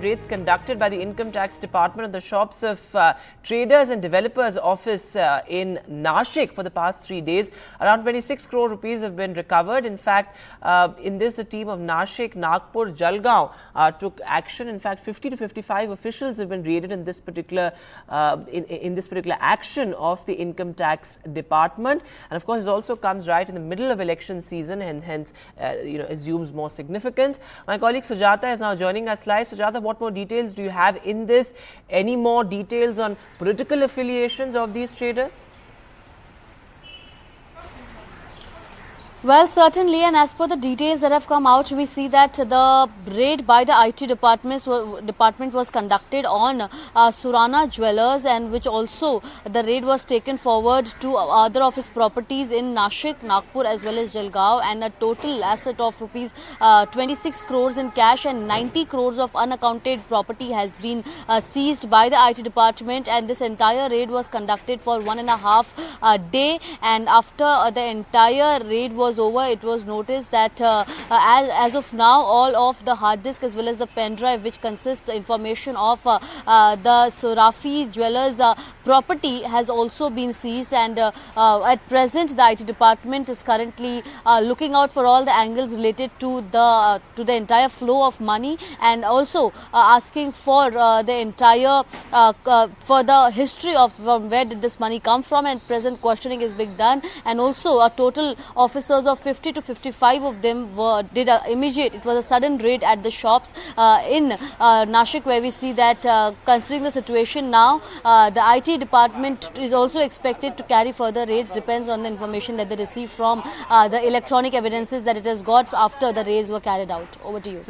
raids conducted by the Income Tax Department on the shops of traders and developers office in Nashik for the past 3 days. Around 26 crore rupees have been recovered. In fact, in this, a team of Nashik, Nagpur, Jalgaon took action. In fact, 50 to 55 officials have been raided in this particular action of the Income Tax Department. And of course, it also comes right in the middle of election season and hence assumes more significance. My colleague Sujata is now joining us live. Sujata, what more details do you have in this? Any more details on political affiliations of these traders? Well, certainly, and as per the details that have come out, we see that the raid by the IT department was conducted on Surana Jewellers, and which also the raid was taken forward to other office properties in Nashik, Nagpur as well as Jalgaon, and a total asset of rupees 26 crores in cash and 90 crores of unaccounted property has been seized by the IT department. And this entire raid was conducted for 1.5 day, and after the entire raid was over, it was noticed that as of now, all of the hard disk as well as the pen drive, which consists information of the Surafi Jewellers property, has also been seized. And at present, the IT department is currently looking out for all the angles related to the entire flow of money, and also asking for the entire for the history of where did this money come from. And present questioning is being done, and also a total officers of 50 to 55 of them did it was a sudden raid at the shops in Nashik, where we see that considering the situation now, the IT department is also expected to carry further raids. Depends on the information that they receive from the electronic evidences that it has got after the raids were carried out. Over to you.